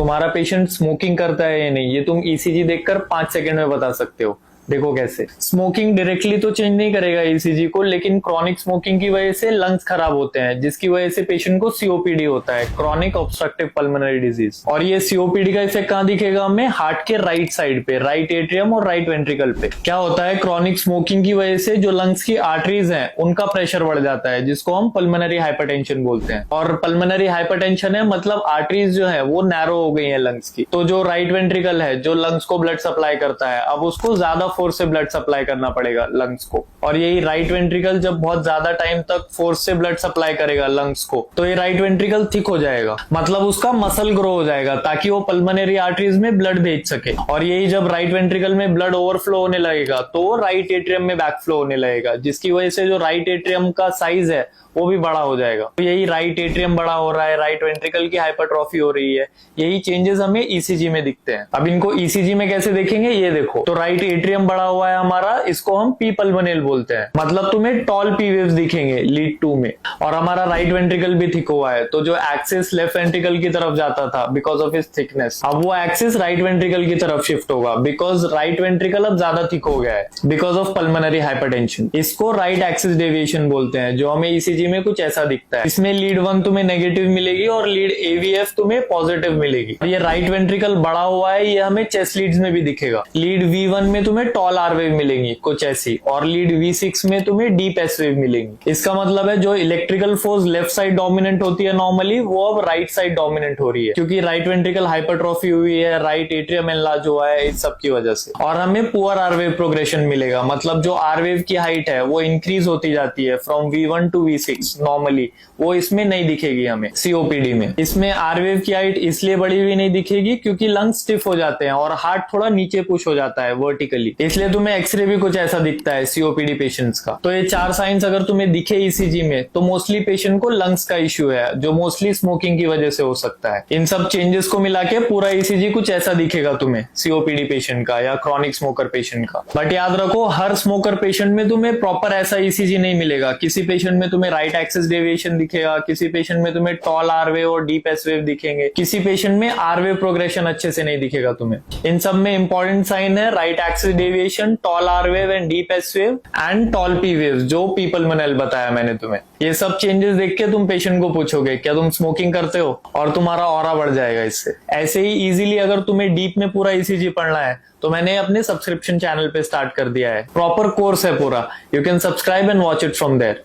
तुम्हारा patient smoking करता है या नहीं ये तुम ईसीजी देखकर 5 सेकंड में बता सकते हो। देखो कैसे। स्मोकिंग डायरेक्टली तो चेंज नहीं करेगा ईसीजी को, लेकिन क्रॉनिक स्मोकिंग की वजह से लंग्स खराब होते हैं, जिसकी वजह से पेशेंट को सीओपीडी होता है, क्रॉनिक ऑब्स्ट्रक्टिव पल्मोनरी डिजीज। और ये सीओपीडी का इफेक्ट कहां दिखेगा हमें? हार्ट के राइट साइड पे, राइट एट्रियम और राइट वेंट्रिकल पे। क्या होता है, क्रॉनिक स्मोकिंग की वजह से जो लंग्स की आर्टरीज हैं उनका प्रेशर बढ़ जाता है, जिसको हम पल्मोनरी हाइपरटेंशन बोलते हैं। और पल्मोनरी हाइपरटेंशन है मतलब आर्टरीज जो है वो नैरो हो गई है लंग्स की। तो जो राइट वेंट्रिकल है जो लंग्स को ब्लड सप्लाई करता है, अब उसको ज्यादा फोर्स से ब्लड सप्लाई करना पड़ेगा लंग्स को। और यही राइट वेंट्रिकल जब बहुत ज्यादा टाइम तक फोर्स से ब्लड सप्लाई करेगा लंग्स को, तो ये राइट वेंट्रिकल थिक हो जाएगा, मतलब उसका मसल ग्रो हो जाएगा ताकि वो पल्मोनरी आर्टरीज में ब्लड भेज सके। और यही जब राइट वेंट्रिकल में ब्लड ओवरफ्लो होने लगेगा तो राइट एट्रियम में बैकफ्लो होने लगेगा, जिसकी वजह से जो राइट एट्रियम का साइज है वो भी बड़ा हो जाएगा। तो यही राइट एट्रियम बड़ा हो रहा है, राइट वेंट्रिकल की हाइपरट्रॉफी हो रही है, यही चेंजेस हमें ईसीजी में दिखते हैं। अब इनको ईसीजी में कैसे देखेंगे ये देखो। तो राइट एट्रियम बड़ा हुआ है हमारा, इसको हम पी पल्मोनल बोलते हैं, मतलब तुम्हें टॉल पी वेव्स दिखेंगे लीड 2 में। और हमारा राइट वेंट्रिकल भी थिक हुआ है, तो जो एक्सिस लेफ्ट वेंट्रिकल की तरफ जाता था बिकॉज ऑफ इट्स थिकनेस, अब वो एक्सिस राइट वेंट्रिकल की तरफ शिफ्ट होगा बिकॉज राइट वेंट्रिकल अब ज्यादा थिक हो गया है बिकॉज ऑफ पल्मोनरी हाइपरटेंशन। इसको राइट एक्सिस डेविएशन बोलते हैं, जो हमें ईसीजी में कुछ ऐसा दिखता है। इसमें लीड 1 तुम्हें नेगेटिव मिलेगी और लीड एवीएफ तुम्हें पॉजिटिव मिलेगी। ये राइट वेंट्रिकल बड़ा हुआ है, ये हमें चेस्ट लीड्स में भी दिखेगा। लीड V1 में तुम्हें टॉल आर वेव मिलेंगी कुछ ऐसी, और लीड V6 में तुम्हें डीप एस वेव मिलेंगी। इसका मतलब है जो electrical force left side dominant होती है नॉर्मली, वो अब राइट साइड डोमिनेंट हो रही है, क्योंकि राइट वेंट्रिकल हाइपरट्रॉफी हुई है, राइट एट्रियम एनलार्ज हुआ है, इस सब की वजह से। और हमें पुअर आर वेव प्रोग्रेशन मिलेगा, मतलब जो आर वेव की हाइट है वो इंक्रीज होती जाती है from V1 to V6 normally, वो इसमें नहीं दिखेगी हमें सीओपीडी में। इसमें आर वेव की हाइट इसलिए बड़ी हुई नहीं दिखेगी क्योंकि लंग्स स्टिफ हो जाते हैं और हार्ट थोड़ा नीचे पुश हो जाता है वर्टिकली, इसलिए तुम्हें एक्सरे भी कुछ ऐसा दिखता है सीओपीडी पेशेंट्स का। तो ये 4 साइंस अगर तुम्हें दिखे ईसीजी में, तो मोस्टली पेशेंट को लंग्स का इश्यू है, जो मोस्टली स्मोकिंग की वजह से हो सकता है। इन सब चेंजेस को मिला के पूरा ईसीजी कुछ ऐसा दिखेगा तुम्हें सीओपीडी पेशेंट का या क्रॉनिक स्मोकर पेशेंट का। बट याद रखो, हर स्मोकर पेशेंट में तुम्हें प्रॉपर ऐसा ईसीजी नहीं मिलेगा। किसी पेशेंट में तुम्हें राइट एक्सिस डेविएशन दिखेगा, किसी पेशेंट में तुम्हें टॉल आर वेव और डीप एस वेव दिखेंगे, किसी पेशेंट में आर वेव प्रोग्रेशन अच्छे से नहीं दिखेगा तुम्हें। इन सब में इंपॉर्टेंट साइन है right axis deviation, tall R wave and deep S wave and tall P wave, जो पी पल्मोनल बताया मैंने तुम्हें। ये सब चेंजेस देख के तुम पेशेंट को पूछोगे क्या तुम स्मोकिंग करते हो, और तुम्हारा ऑरा बढ़ जाएगा इससे। ऐसे ही इजीली अगर तुम्हें डीप में पूरा ईसीजी पढ़ना है तो मैंने अपने सब्सक्रिप्शन चैनल पे स्टार्ट कर दिया है, प्रॉपर कोर्स है पूरा। You can subscribe and watch it from there.